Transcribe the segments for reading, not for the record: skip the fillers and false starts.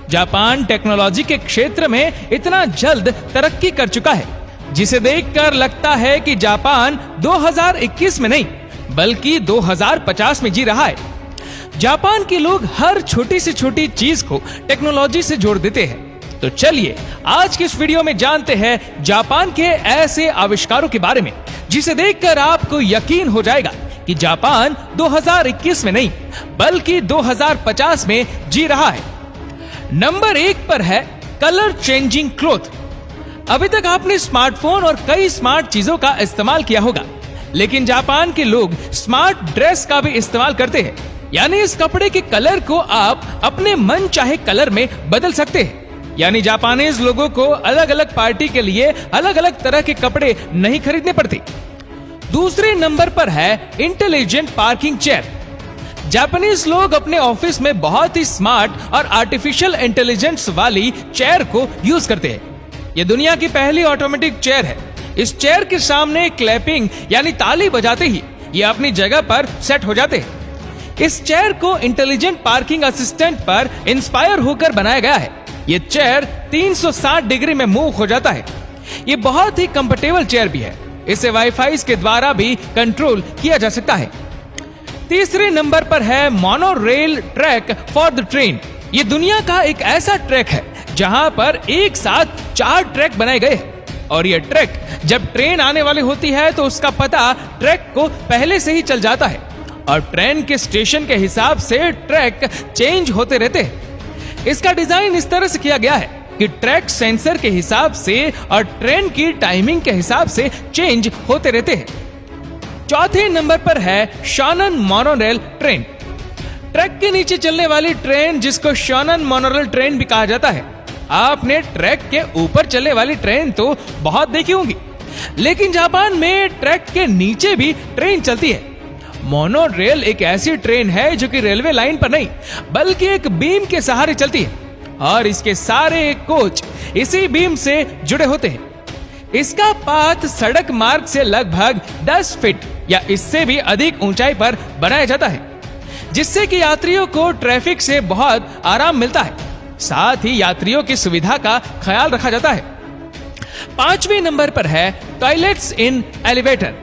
Japan technology के क्षेत्र में इतना जल्द तरक्की कर चुका है, जिसे देखकर लगता है कि जापान 2021 में नहीं बल्कि 2050 में जी रहा है। जापान के लोग हर छोटी से छोटी चीज को टेक्नोलॉजी से जोड़ देते हैं। तो चलिए आज की इस वीडियो में जानते हैं जापान के ऐसे आविष्कारों के बारे में जिसे देखकर आपको यकीन हो जाएगा कि जापान 2021 में नहीं बल्कि 2050 में जी रहा है। नंबर 1 पर है कलर चेंजिंग क्लॉथ। अभी तक आपने स्मार्टफोन और कई स्मार्ट चीजों का इस्तेमाल किया होगा, लेकिन जापान के लोग स्मार्ट ड्रेस का भी इस्तेमाल करते हैं। यानी इस कपड़े के कलर को आप अपने मन चाहे कलर में बदल सकते हैं। यानी जापानीज लोगों को अलग अलग पार्टी के लिए अलग अलग तरह के कपड़े नहीं खरीदने पड़ते। दूसरे नंबर पर है इंटेलिजेंट पार्किंग चेयर। जापानीज लोग अपने ऑफिस में बहुत ही स्मार्ट और आर्टिफिशियल इंटेलिजेंस वाली चेयर को यूज करते हैं। यह दुनिया की पहली ऑटोमेटिक चेयर है। इस चेयर के सामने क्लैपिंग यानी ताली बजाते ही ये अपनी जगह पर सेट हो जाते हैं। इस चेयर को इंटेलिजेंट पार्किंग असिस्टेंट पर इंस्पायर होकर बनाया गया है। ये चेयर 360 डिग्री में मूव हो जाता है। ये बहुत ही कंफर्टेबल चेयर भी है। इसे वाईफाई के द्वारा भी कंट्रोल किया जा सकता है। तीसरे नंबर पर है mono rail track for the train. ये दुनिया का एक ऐसा ट्रैक है जहां पर एक साथ 4 ट्रैक बनाए गए हैं और ये ट्रैक जब ट्रेन आने वाली होती है तो उसका पता ट्रैक को पहले से ही चल जाता है और ट्रेन के स्टेशन के हिसाब से ट्रैक चेंज होते रहते हैं। इसका डिजाइन इस तरह से किया गया है कि ट्रैक सेंसर के हिसाब से और ट्रेन की टाइमिंग के हिसाब से चेंज होते रहते हैं। चौथे नंबर पर है शोनन मोनोरेल ट्रेन। ट्रैक के नीचे चलने वाली ट्रेन जिसको शोनन मोनोरेल ट्रेन भी कहा जाता है। आपने ट्रैक के ऊपर चलने वाली ट्रेन तो बहुत देखी होंगी, लेकिन जापान में ट्रैक के नीचे भी ट्रेन चलती है। मोनो रेल एक ऐसी ट्रेन है जो कि रेलवे लाइन पर नहीं बल्कि एक बीम के सहारे चलती है और इसके सारे कोच इसी बीम से जुड़े होते हैं। इसका पाथ सड़क मार्ग से लगभग 10 फीट या इससे भी अधिक ऊंचाई पर बनाया जाता है, जिससे कि यात्रियों को ट्रैफिक से बहुत आराम मिलता है। साथ ही यात्रियों की सुविधा का ख्याल रखा जाता है। 5वें नंबर पर है टॉयलेट्स इन एलिवेटर।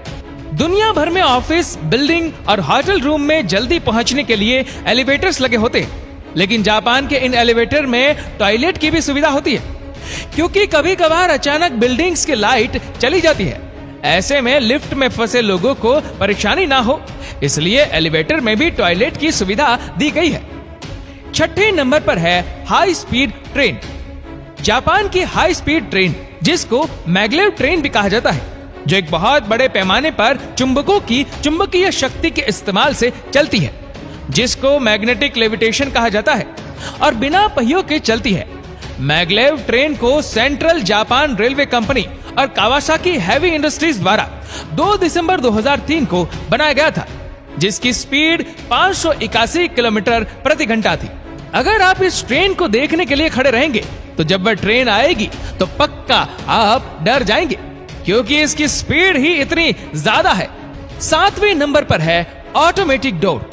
दुनिया भर में ऑफिस, बिल्डिंग और होटल रूम में जल्दी पहुंचने के लिए एलिवेटर्स लगे होते हैं, लेकिन जापान के इन एलिवेटर में टॉयलेट की भी सुविधा होती है, क्योंकि कभी कभार अचानक बिल्डिंग्स की लाइट चली जाती है। ऐसे में लिफ्ट में फंसे लोगों को परेशानी ना हो, इसलिए एलिवेटर में भी टॉयलेट की सुविधा दी गई है। 6ठे नंबर पर है हाई स्पीड ट्रेन। जापान की हाई स्पीड ट्रेन जिसको मैग्लेव ट्रेन भी कहा जाता है, जो एक बहुत बड़े पैमाने पर चुंबकों की चुंबकीय शक्ति के इस्तेमाल से चलती है, जिसको मैग्नेटिक लेविटेशन कहा जाता है और बिना पहियों के चलती है। मैग्लेव ट्रेन को सेंट्रल जापान रेलवे कंपनी और कावासाकी हैवी इंडस्ट्रीज द्वारा 2 दिसंबर 2003 को बनाया गया था, जिसकी स्पीड 581 किलोमीटर प्रति घंटा थी। अगर आप इस ट्रेन को देखने के लिए खड़े रहेंगे तो जब वह ट्रेन आएगी तो पक्का आप डर जाएंगे, क्योंकि इसकी स्पीड ही इतनी ज्यादा है। 7वें नंबर पर है ऑटोमेटिक डोर।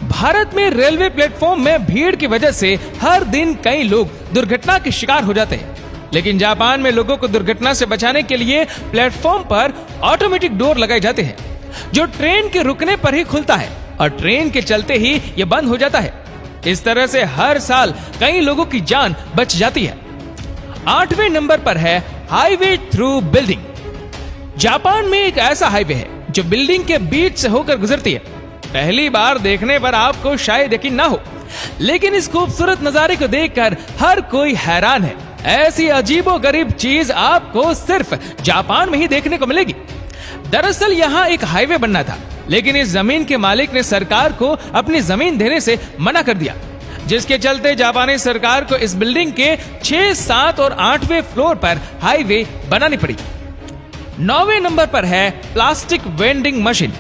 भारत में रेलवे प्लेटफॉर्म में भीड़ की वजह से हर दिन कई लोग दुर्घटना के शिकार हो जाते हैं, लेकिन जापान में लोगों को दुर्घटना से बचाने के लिए प्लेटफॉर्म पर ऑटोमेटिक डोर लगाए जाते हैं, जो ट्रेन के रुकने पर ही खुलता है और ट्रेन के चलते ही यह बंद हो जाता है। इस तरह से हर साल कई लोगों की जान बच जाती है। 8वें नंबर पर है हाईवे थ्रू बिल्डिंग। जापान में एक ऐसा हाईवे है जो बिल्डिंग के बीच से होकर गुजरती है। पहली बार देखने पर आपको शायद यकीन ना हो, लेकिन इस खूबसूरत नजारे को देखकर हर कोई हैरान है। ऐसी अजीबोगरीब चीज आपको सिर्फ जापान में ही देखने को मिलेगी। दरअसल यहाँ एक हाईवे बनना था, लेकिन इस जमीन के मालिक ने सरकार को अपनी जमीन देने से मना कर दिया, जिसके चलते जापानी सरकार को इस बिल्डिंग के 6, 7 और 8वें फ्लोर पर हाईवे बनानी पड़ी। 9वें नंबर पर है प्लास्टिक वेंडिंग मशीन।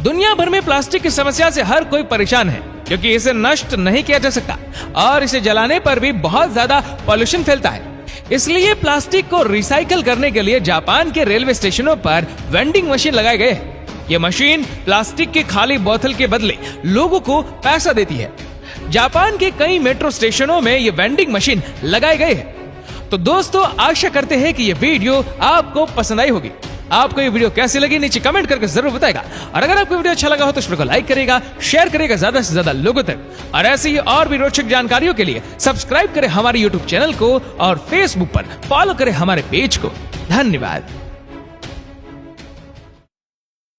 दुनिया भर में प्लास्टिक की समस्या से हर कोई परेशान है, क्योंकि इसे नष्ट नहीं किया जा सकता और इसे जलाने पर भी बहुत ज्यादा पॉल्यूशन फैलता है। इसलिए प्लास्टिक को रिसाइकल करने के लिए जापान के रेलवे स्टेशनों पर वेंडिंग मशीन लगाए गए हैं। ये मशीन प्लास्टिक की खाली बोतल के बदले लोगों को पैसा देती है। जापान के कई मेट्रो स्टेशनों में ये वेंडिंग मशीन लगाए गए हैं। तो दोस्तों, आशा करते हैं कि ये वीडियो आपको पसंद आई होगी। आपको ये वीडियो कैसी लगी नीचे कमेंट करके जरूर बताएगा। और अगर आपको वीडियो अच्छा लगा हो तो इस वीडियो को लाइक करेगा, शेयर करेगा ज्यादा से ज्यादा लोगों तक। और ऐसी ही और भी रोचक जानकारियों के लिए सब्सक्राइब करें हमारे YouTube चैनल को और Facebook पर फॉलो करें हमारे पेज को। धन्यवाद।